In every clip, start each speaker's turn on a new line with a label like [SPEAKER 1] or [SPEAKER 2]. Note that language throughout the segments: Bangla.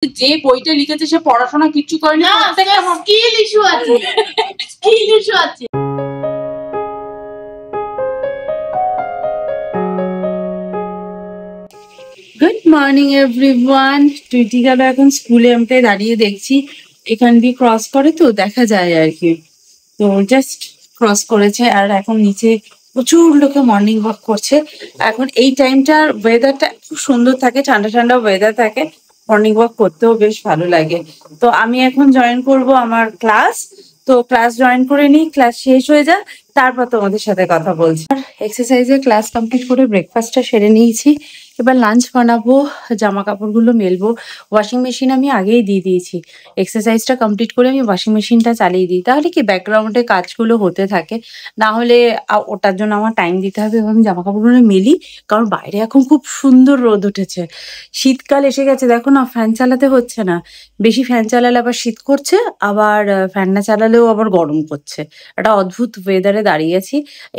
[SPEAKER 1] যে বইটা লিখেছে সে পড়াশোনা কিচ্ছু করেনি,
[SPEAKER 2] স্কিল ইস্যু আছে, স্কিল ইস্যু আছে।
[SPEAKER 1] Good morning everyone. টুইটি গেল এখন স্কুলে, আমি দাঁড়িয়ে দেখছি এখান দিয়ে ক্রস করে তো দেখা যায় আর কি। তো জাস্ট ক্রস করেছে আর এখন নিচে প্রচুর লোকে মর্নিং ওয়াক করছে। এখন এই টাইমটার ওয়েদারটা খুব সুন্দর থাকে, ঠান্ডা ঠান্ডা ওয়েদার থাকে, মর্নিং ওয়াক করতেও বেশ ভালো লাগে। তো আমি এখন জয়েন করব আমার ক্লাস। তো ক্লাস জয়েন করে নিই, ক্লাস শেষ হয়ে যায়, তারপর তোমাদের সাথে কথা বলছি। আর এক্সারসাইজের ক্লাস কমপ্লিট করে ব্রেকফাস্টটা সেরে নিয়েছি, এবার লাঞ্চ বানাবো, জামা কাপড়গুলো মেলবো। ওয়াশিং মেশিন আমি আগেই দিয়ে দিয়েছি, এক্সারসাইজটা কমপ্লিট করে আমি ওয়াশিং মেশিনটা চালিয়ে দিই, তাহলে কি ব্যাকগ্রাউন্ডে কাজগুলো হতে থাকে, না হলে ওটার জন্য আমার টাইম দিতে হবে। এবং আমি জামা কাপড়গুলো মেলি, কারণ বাইরে এখন খুব সুন্দর রোদ উঠেছে, শীতকাল এসে গেছে। দেখো না, ফ্যান চালাতে হচ্ছে না, বেশি ফ্যান চালালে আবার শীত করছে, আবার ফ্যান না চালালেও আবার গরম করছে। একটা অদ্ভুত ওয়েদারে দাঁড়িয়েছি।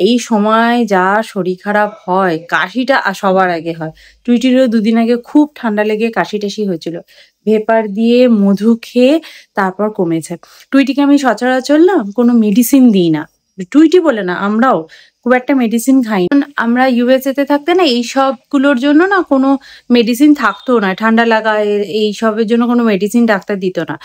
[SPEAKER 1] এই সময় যা শরীর খারাপ হয়, কাশিটা সবার আগে হয়। টুইটিরও দুদিন আগে খুব ঠান্ডা লেগে কাশি টাশি হয়েছিল, ভেপার দিয়ে মধু খেয়ে তারপর কমেছে। টুইটিকে আমি সচরাচর না কোনো মেডিসিন দিই না, টুইটি বলে না, আমরাও খুব একটা মেডিসিন খাই না। আমরা ইউএসএ তে থাকতে না এই সবগুলোর জন্য না কোনো মেডিসিন থাকতো না, ঠান্ডা লাগা এই সবের জন্য কোনো মেডিসিন ডাক্তার দিত না।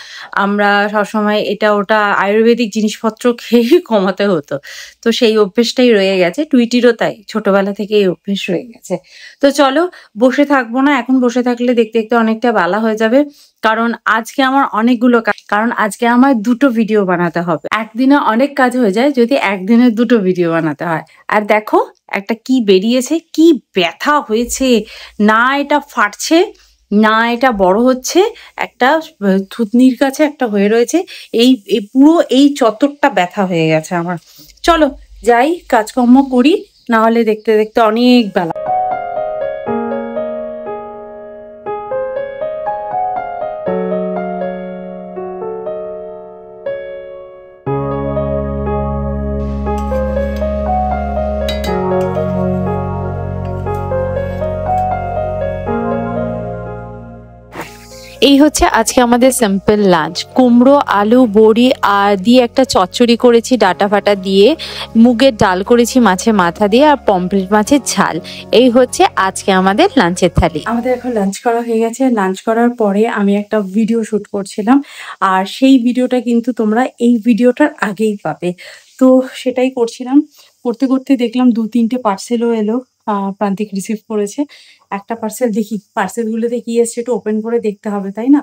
[SPEAKER 1] আমরা সবসময় এটা ওটা আয়ুর্বেদিক জিনিসপত্র খেয়ে কমাতে হতো। তো সেই অভ্যেসটাই রয়ে গেছে, টুইটিরও তাই ছোটবেলা থেকে এই অভ্যেস রয়ে গেছে। তো চলো, বসে থাকবো না, এখন বসে থাকলে দেখতে দেখতে অনেকটা বেলা হয়ে যাবে। কারণ আজকে আমার অনেকগুলো কারণ আজকে আমার দুটো ভিডিও বানাতে হবে। একদিনে অনেক কাজ হয়ে যায় যদি একদিনে দুটো ভিডিও বানাতে হয়। আর দেখো একটা কি বেরিয়েছে, কি ব্যথা হয়েছে, না এটা ফাটছে না এটা বড় হচ্ছে, একটা থুতনির কাছে একটা হয়ে রয়েছে। এই পুরো এই চত্বরটা ব্যথা হয়ে গেছে আমার। চলো যাই, কাজকর্ম করি, না হলে দেখতে দেখতে অনেক বেলা।
[SPEAKER 3] এই হচ্ছে আজকে আমাদের সিম্পল লাঞ্চ। কুমড়ো, আলু, বড়ি আর দিয়ে একটা চচ্চড়ি করেছি ডাটা ফাটা দিয়ে, মুগের ডাল করেছি মাছের মাথা দিয়ে, আর পমফ্রেট মাছের ঝাল। এই হচ্ছে আজকে আমাদের লাঞ্চের থালি।
[SPEAKER 1] আমাদের এখন লাঞ্চ করা হয়ে গেছে। লাঞ্চ করার পরে আমি একটা ভিডিও শুট করছিলাম, আর সেই ভিডিওটা কিন্তু তোমরা এই ভিডিওটার আগেই পাবে। তো সেটাই করছিলাম, করতে করতে দেখলাম 2-3টে পার্সেলও এলো, প্রান্তিক রিসিভ করেছে। একটা পার্সেল দেখি, পার্সেলগুলোতে কি এসছে একটু ওপেন করে দেখতে হবে, তাই না?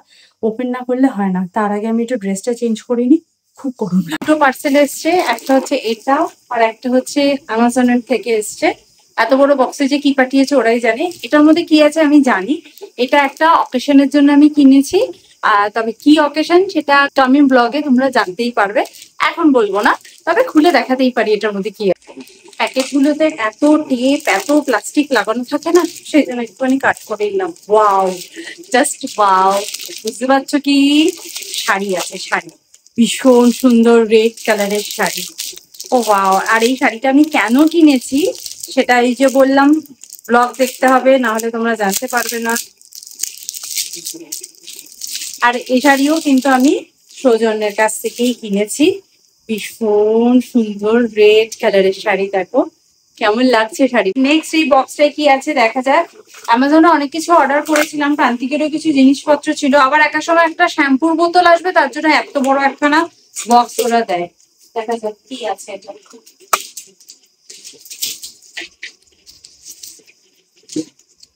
[SPEAKER 1] ওপেন না করলে হয় না। তার আগে আমি একটু ড্রেসটা চেঞ্জ করে নিই, খুব গরম। দুটো পার্সেল এসছে, একটা হচ্ছে এটা আর একটা হচ্ছে অ্যামাজনের থেকে এসছে। এত বড় বক্সে যে কি পাঠিয়েছে ওরাই জানে, এটার মধ্যে কি আছে আমি জানি। এটা একটা অকেশনের জন্য আমি কিনেছি, তবে কি অকেশন সেটা আমি ব্লগে তোমরা জানতেই পারবে, এখন বলবো না, তবে খুলে দেখাতেই পারি এটার মধ্যে কি আছে। প্যাকেটগুলোতে এত টেপ এত প্লাস্টিক লাগানো থাকে না, সেই জন্য একটুখানি কাট করে নিলাম। Wow, just wow. বুঝতে পারছো কি, শাড়ি আছে, শাড়ি ভীষণ সুন্দর রেড কালারের শাড়ি। ও ওয়াও। আর এই শাড়িটা আমি কেন কিনেছি সেটা এই যে বললাম, ব্লগ দেখতে হবে, না হলে তোমরা জানতে পারবে না। আর এই শাড়িও কিন্তু আমি সৌজন্যের কাছ থেকেই কিনেছি, ভীষণ সুন্দর রেড কালারের শাড়ি। দেখো কেমন লাগছে শাড়ি। নেক্সট এই বক্সটায় কি আছে দেখা যাক। অ্যামাজনে অনেক কিছু অর্ডার করেছিলাম, প্রান্তিকেরও কিছু জিনিসপত্র ছিল, আবার একটা সময় একটা শ্যাম্পুর বোতল আসবে, তার জন্য এত বড় একখানা বক্স ওরা দেয়। দেখা যাক কি আছে এটা।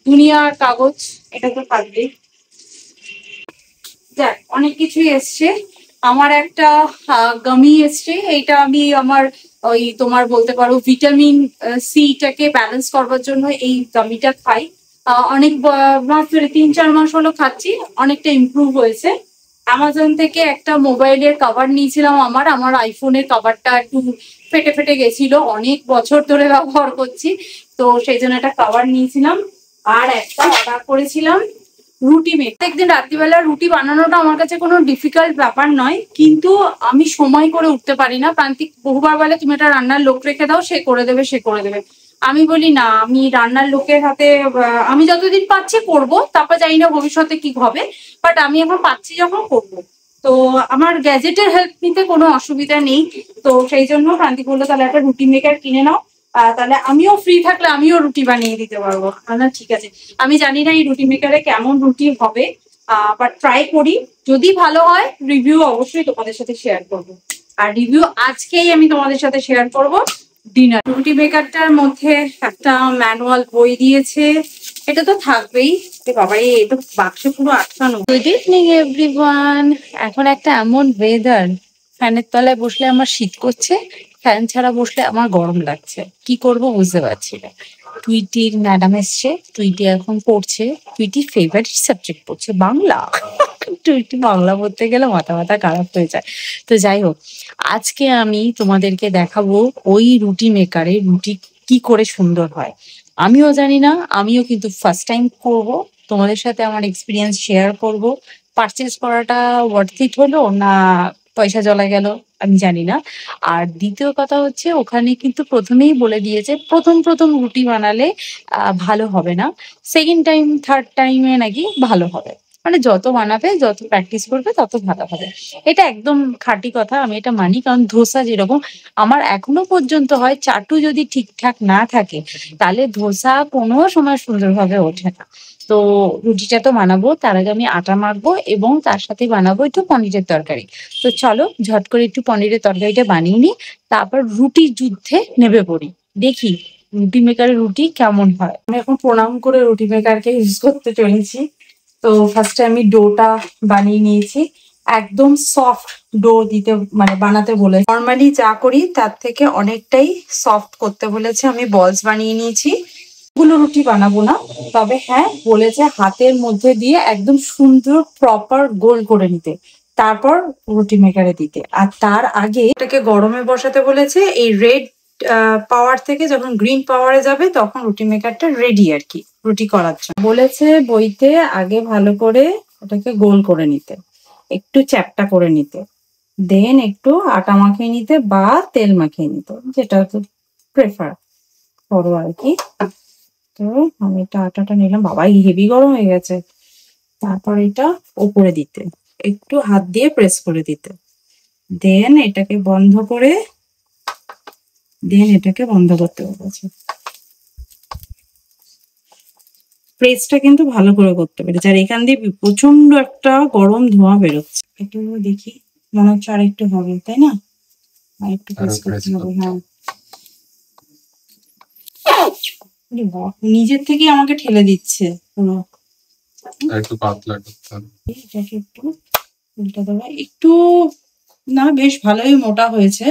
[SPEAKER 1] দুনিয়ার কাগজ, এটা তো থাকবে। দেখ অনেক কিছুই এসছে। আমার একটা গামি এসছে, এইটা আমি আমার ওই তোমার বলতে পারো ভিটামিন সিটাকে ব্যালেন্স করবার জন্য এই গামিটা খাই। অনেক মাস ধরে 3-4 মাস হলো খাচ্ছি, অনেকটা ইমপ্রুভ হয়েছে। অ্যামাজন থেকে একটা মোবাইলের কভার নিয়েছিলাম, আমার আইফোনের কভারটা একটু ফেটে ফেটে গেছিল, অনেক বছর ধরে ব্যবহার করছি, তো সেই জন্য একটা কভার নিয়েছিলাম। আর একটা অর্ডার করেছিলাম রুটি মেক। একদিন রাত্রিবেলা রুটি বানানোটা আমার কাছে কোনো ডিফিকাল্ট ব্যাপার নয়, কিন্তু আমি সময় করে উঠতে পারি না। প্রান্তিক বহুবার বলে তুমি একটা রান্নার লোক রেখে দাও, সে করে দেবে। আমি বলি না, আমি রান্নার লোকের হাতে আমি যতদিন পাচ্ছি করব, তারপর জানি না ভবিষ্যতে কি হবে, বাট আমি এখন পাচ্ছি যখন করব। তো আমার গ্যাজেটের হেল্প নিতে কোনো অসুবিধা নেই। তো সেই জন্য ক্রান্তি বললো তাহলে একটা রুটি মেকার কিনে নাও, তাহলে আমিও ফ্রি থাকলে আমিও রুটি বানিয়ে দিতে পারবো। না ঠিক আছে, আমি জানি না এই রুটি মেকারে কেমন রুটি হবে, বাট ট্রাই করি, যদি ভালো হয় রিভিউ অবশ্যই তোমাদের সাথে শেয়ার করবো। আর রিভিউ আজকেই আমি তোমাদের সাথে শেয়ার করব ডিনার। রুটি মেকারটার মধ্যে একটা ম্যানুয়াল বই দিয়েছে, এটা তো থাকবেই। বাবারে, এটা বাক্সে পুরো আটকানো। Good evening everyone. এখন একটা এমন ওয়েদার, ফ্যানের তলায় বসলে আমার শীত করছে, ফ্যান ছাড়া বসলে আমার গরম লাগছে, কি করব বুঝতে পারছি না। টুইটির ম্যাডাম এসছে, টুইটি এখন পড়ছে, টুইটি ফেভারিট সাবজেক্ট পড়ছে বাংলা। টুইটি বাংলা পড়তে গেলে মাথা মাথা খারাপ হয়ে যায়। তো যাই হোক, আজকে আমি তোমাদেরকে দেখাবো ওই রুটি মেকারে রুটি কি করে সুন্দর হয়। আমিও জানি না, আমিও কিন্তু ফার্স্ট টাইম করব, তোমাদের সাথে আমার এক্সপিরিয়েন্স শেয়ার করব। পারচেস করাটা ওয়ার্থ ইট হলো না পয়সা জ্বলা গেল আমি জানি না। আর দ্বিতীয় কথা হচ্ছে, ওখানে কিন্তু প্রথমেই বলে দিয়েছে প্রথম প্রথম রুটি বানালে ভালো হবে না, সেকেন্ড টাইম থার্ড টাইমে নাকি ভালো হবে। মানে যত বানাবে, যত প্র্যাকটিস করবে তত ভালো হবে। এটা একদম খাঁটি কথা, আমি এটা মানি। কারণ ধোসা যেরকম আমার এখনো পর্যন্ত হয়, চাটু যদি ঠিকঠাক না থাকে তাহলে ধোসা কোনো সময় সুন্দরভাবে ওঠে না। তো রুটিটা তো বানাবো, তার আগে আমি আটা মাখবো এবং তার সাথে বানাবো একটু পনিরের তরকারি। তো চলো ঝট করে একটু পনিরের তরকারিটা বানিয়ে নিই, তারপর রুটির যুদ্ধে নেমে পড়ি, দেখি রুটি মেকারের রুটি কেমন হয়। আমি এখন প্রণাম করে রুটি মেকারকে ইউজ করতে চলেছি। তো ফার্স্টে আমি ডোটা বানিয়ে নিয়েছি, একদম সফট ডো দিতে মানে বানাতে বলে, নর্মালি যা করি তার থেকে অনেকটাই সফট করতে বলেছে। আমি বলস বানিয়ে নিয়েছি, গুলো রুটি বানাবো না, তবে হ্যাঁ বলেছে হাতের মধ্যে দিয়ে একদম সুন্দর প্রপার গোল করে নিতে, তারপর রুটি মেকারে দিতে। আর তার আগে এটাকে গরমে বসাতে বলেছে, এই রেড পাওয়ার থেকে যখন গ্রিন পাওয়ারে যাবে তখন রুটি মেকারটা রেডি আর কি রুটি করার জন্য। বলেছে বইতে আগে ভালো করে ওটাকে গোল করে নিতে, একটু চ্যাপটা করে নিতে, দেন একটু আটা মাখিয়ে নিতে বা তেল মাখিয়ে নিতে, যেটা প্রেফার করো আর কি। তো আমি এটা আটাটা নিলাম, বাবা হেভি গরম হয়ে গেছে। তারপর এটা উপরে দিতে, একটু হাত দিয়ে প্রেস করে দিতে, দেন এটাকে বন্ধ করে করতে বলেছে। প্রেসটা কিন্তু ভালো করে করতে পেরেছে, আর এখান দিয়ে প্রচন্ড একটা গরম ধোঁয়া বেরোচ্ছে। একটু দেখি, মনে হচ্ছে আর একটু হবে, তাই না? আর একটু প্রেস করতে হবে। হ্যাঁ, নিজের থেকে আমাকে ঠেলে দিচ্ছে পুরো। একটু পাতলা করতে হবে, এটাকে একটু উল্টা দেওয়া, একটু না বেশ ভালোই মোটা হয়েছে।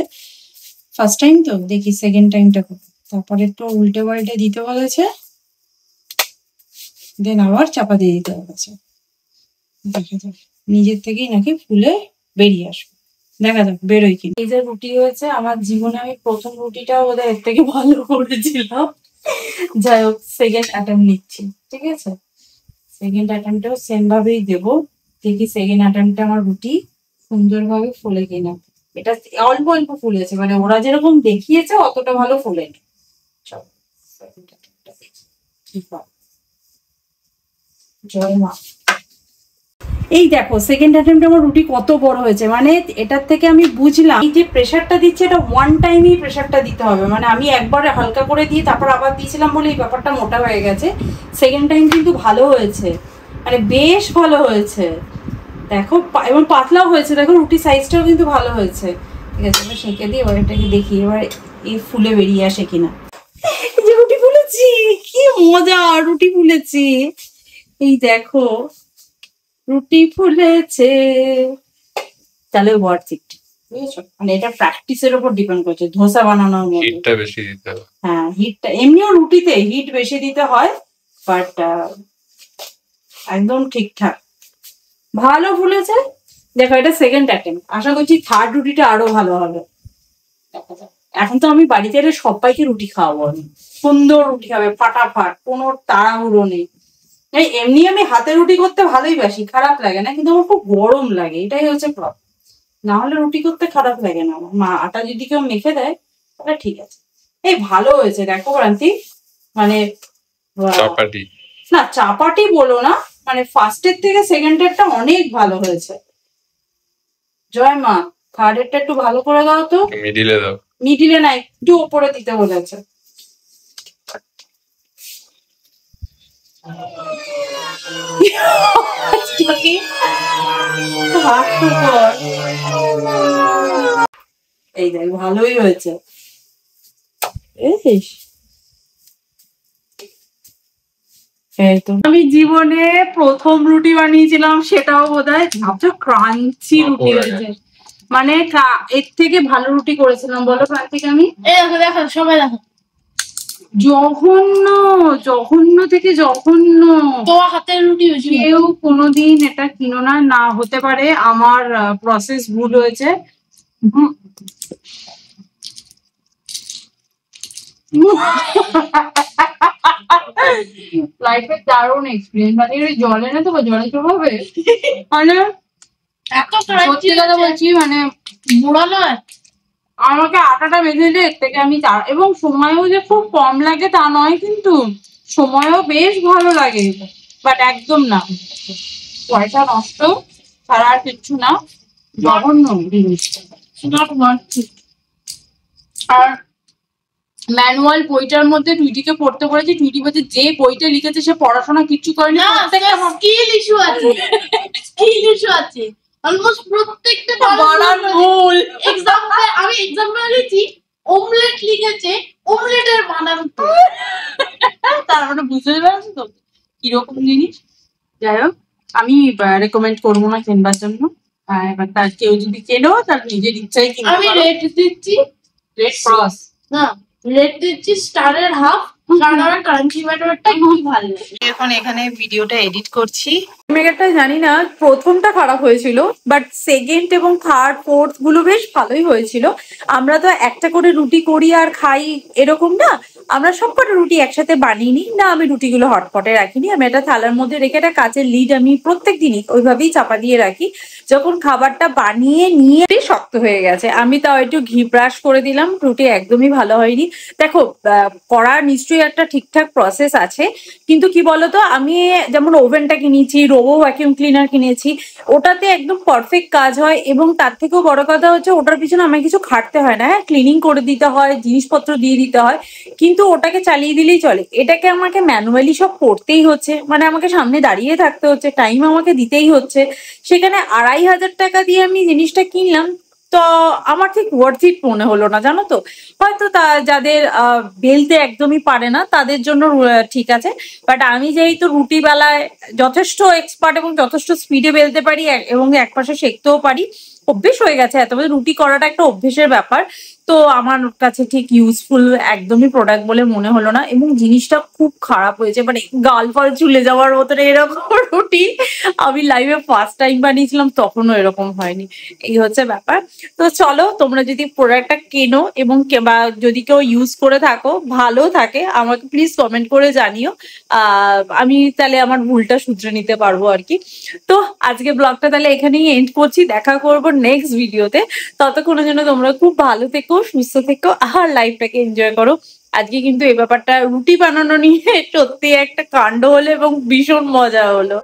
[SPEAKER 1] ফার্স্ট টাইম তো, দেখি সেকেন্ড টাইমটা তারপরে একটু উল্টে পাল্টে দিতে বলেছে, দেন আবার চাপা দিয়ে দিতে বলেছে। দেখা যাক নিজের থেকেই নাকি ফুলে বেরিয়ে আসবে, দেখা যাক বেরোয় কি। এই যে রুটি হয়েছে, আমার জীবনে আমি প্রথম রুটিটা বোধহয় এর থেকে ভালো করেছিলাম। যাই হোক, সেকেন্ড অ্যাটেম্প নিচ্ছি, ঠিক আছে? সেকেন্ড অ্যাটেম্পটাও সেম ভাবেই দেবো, দেখি সেকেন্ড অ্যাটেম্পটা আমার রুটি সুন্দরভাবে ফুলে কিনা। এটা অল্প অল্প ফুলেছে, মানে ওরা যেরকম দেখিয়েছে অতটা ভালো ফুলেনি। চলো সেকেন্ড অ্যাটেম্পটা দেখি কি হয়। জয় মা। এই দেখো সেকেন্ড অ্যাটেম্পটে আমার রুটি কত বড় হয়েছে, মানে এটার থেকে আমি বুঝলাম এই যে প্রেসারটা দিচ্ছে এটা ওয়ান টাইমই প্রেসারটা দিতে হবে। মানে আমি একবারে হালকা করে দিয়ে তারপর আবার দিয়েছিলাম বলে এই ব্যাপারটা মোটা হয়ে গেছে। সেকেন্ড টাইম কিন্তু ভালো হয়েছে, মানে বেশ ভালো হয়েছে দেখো, এবং পাতলাও হয়েছে দেখো, রুটি সাইজটাও কিন্তু ভালো হয়েছে। ঠিক আছে, এবার সেঁকে দিই, এবার এটাকে দেখি এবার এই ফুলে বেরিয়ে আসে কিনা। এই যে রুটি ফুলেছি, কি মজা, রুটি ফুলেছি, এই দেখো রুটি ফুলেছে। তাহলে ওয়ার্থ ইট, বুঝেছো? মানে এটা প্র্যাকটিসের উপর ডিপেন্ড করছে, ধোসা বানানোর মধ্যে হিটটা বেশি দিতে হয়। হ্যাঁ, হিটটা এমনিও রুটিতে হিট বেশি দিতে হয়, বাট একদম ঠিকঠাক ভালো ফুলেছে। দেখো এটা সেকেন্ড অ্যাটেম্প, আশা করছি থার্ড রুটিটা আরো ভালো হবে। এখন তো আমি বাড়িতে এলে সবাইকে রুটি খাওয়াবো, আমি সুন্দর রুটি হবে ফাটাফাট, কোনো তাড়াহুড়ো নেই। এমনি আমি হাতে রুটি করতে ভালোই বাসি, খারাপ লাগে না, কিন্তু আমার খুব গরম লাগে, এটাই হচ্ছে প্রবলেম। না হলে রুটি করতে খারাপ লাগে না আমার। মা আটা যদি কেউ মেখে দেয় তাহলে ঠিক আছে, এই ভালো হয়েছে দেখো ক্রান্তি, মানে
[SPEAKER 4] চাপাটি
[SPEAKER 1] না চাপাটি বলো না, মানে ফার্স্টের থেকে সেকেন্ডেরটা অনেক ভালো হয়েছে। জয় মা, থার্ডেরটা একটু ভালো করে দাও তো।
[SPEAKER 4] মিডিলে দাও।
[SPEAKER 1] মিডিলে না, একটু ওপরে দিতে বলেছে। এই দেখ ভালোই হয়েছে। আমি জীবনে প্রথম রুটি বানিয়েছিলাম, সেটাও বোধহয় ভাবছো ক্রাঞ্চি রুটি হয়েছে, মানে এর থেকে ভালো রুটি করেছিলাম বলো প্রান্তিক আমি?
[SPEAKER 2] দেখো সবাই দেখো,
[SPEAKER 1] জঘন্য জঘন্য থেকে জঘন্য।
[SPEAKER 2] তোমার হাতের রুটি হয়েছিল।
[SPEAKER 1] কেউ কোনোদিন এটা কিনো না, না হতে পারে আমার প্রসেস ভুল হয়েছে। লাইফের দারুণ এক্সপিরিয়েন্স, মানে জলে না তো জলে চোখাবে মানে
[SPEAKER 2] এত
[SPEAKER 1] সত্যি কথা বলছি, মানে
[SPEAKER 2] বুড়া নয়।
[SPEAKER 1] আমাকে আটাটা বেঁধে দিলে এর থেকে আমি এবং সময়ও যে খুব কম লাগে তা নয়, কিন্তু সময়ও বেশ ভালো লাগে, বাট একদম না পয়সা নষ্ট ছাড়া আর কিচ্ছু না, জঘন্য জিনিস। আর ম্যানুয়াল বইটার মধ্যে টুইটিকে পড়তে বলেছি, টুইটি বলছে যে বইটা লিখেছে সে পড়াশোনা কিচ্ছু করেনি,
[SPEAKER 2] স্কিল ইস্যু আছে, স্কিল ইস্যু আছে অলমোস্ট প্রত্যেকটা
[SPEAKER 1] বানান ভুল।
[SPEAKER 2] এক্সাম্পল আমি এক্সাম্পল লিখেছি, অমলেট লিখেছে, অমলেটের বানান
[SPEAKER 1] তার মানে বুঝতে পারছো তো কিরকম জিনিস। যাই হোক, আমি রেকমেন্ড করবো না কেনবার জন্য, এবার তার কেউ যদি কেনো তার নিজের ইচ্ছাই কিনতে
[SPEAKER 2] আমি
[SPEAKER 1] পারো।
[SPEAKER 2] রেট দিচ্ছি,
[SPEAKER 1] রেড ক্রস
[SPEAKER 2] না রেট দিচ্ছি স্টারের হাফ, কারণ আমার ক্রাঞ্চি বাটারটা খুব ভালো লাগে।
[SPEAKER 1] এখন এখানে ভিডিওটা এডিট করছি। মেগারটা জানি না প্রথমটা খারাপ হয়েছিল, বাট সেকেন্ড এবং থার্ড ফোর্থ গুলো বেশ ভালোই হয়েছিল। আমরা তো একটা করে রুটি করি আর খাই এরকম না, আমরা সবকটা রুটি একসাথে বানিয়ে নিই না, আমি রুটিগুলো হটপটে রাখিনি, আমি একটা থালার মধ্যে রেখে একটা কাঁচের লিড আমি প্রত্যেক দিনই ওইভাবেই চাপা দিয়ে রাখি। যখন খাবারটা বানিয়ে নিয়ে শক্ত হয়ে গেছে, আমি তাও একটু ঘি ব্রাশ করে দিলাম, রুটি একদমই ভালো হয়নি। দেখো করার নিশ্চয়ই একটা ঠিকঠাক প্রসেস আছে, কিন্তু কি বলতো আমি যেমন ওভেনটা কিনেছি, রোবো ভ্যাকিউম ক্লিনার কিনেছি, ওটাতে একদম পারফেক্ট কাজ হয়, এবং তার থেকেও বড় কথা হচ্ছে ওটার পিছনে আমাকে কিছু খাটতে হয় না। হ্যাঁ, ক্লিনিং করে দিতে হয়, জিনিসপত্র দিয়ে দিতে হয়, কিন্তু ওটাকে চালিয়ে দিলেই চলে। এটাকে আমাকে ম্যানুয়ালি সব করতেই হচ্ছে, মানে আমাকে সামনে দাঁড়িয়ে থাকতে হচ্ছে, টাইম আমাকে দিতেই হচ্ছে। সেখানে 2,500 টাকা দিয়ে আমি জিনিসটা কিনলাম, তো আমার ঠিক ওয়ার্থ ইট মনে হলো না, জানো তো। হয়তো যাদের বেলতে একদমই পারে না তাদের জন্য ঠিক আছে, বাট আমি যেহেতু রুটি বেলায় যথেষ্ট এক্সপার্ট এবং যথেষ্ট স্পিডে বেলতে পারি এবং একপাশে সেঁকতেও পারি, অভ্যেস হয়ে গেছে, এত রুটি করাটা একটা অভ্যেসের ব্যাপার, তো আমার কাছে ঠিক ইউজফুল একদমই প্রোডাক্ট বলে মনে হলো না। এবং জিনিসটা খুব খারাপ হয়েছে, মানে গাল ফাল চুলে যাওয়ার মতন এরকম রুটি আমি লাইভে ফার্স্ট টাইম বানিয়েছিলাম, তখনও এরকম হয়নি। এই হচ্ছে ব্যাপার। তো চলো, তোমরা যদি প্রোডাক্টটা কেনো এবং যদি কেউ ইউজ করে থাকো ভালো থাকে, আমাকে প্লিজ কমেন্ট করে জানিও, আমি তাহলে আমার ভুলটা শুধরে নিতে পারবো আর কি। তো আজকে ব্লগটা তাহলে এখানেই এন্ড করছি, দেখা করবো নেক্সট ভিডিওতে। ততক্ষণের জন্য তোমরা খুব ভালো থেকো, সুস্থ থেকো আর লাইফটাকে এনজয় করো। আজকে কিন্তু এই ব্যাপারটা রুটি বানানো নিয়ে সত্যি একটা কাণ্ড হলো এবং ভীষণ মজা হলো।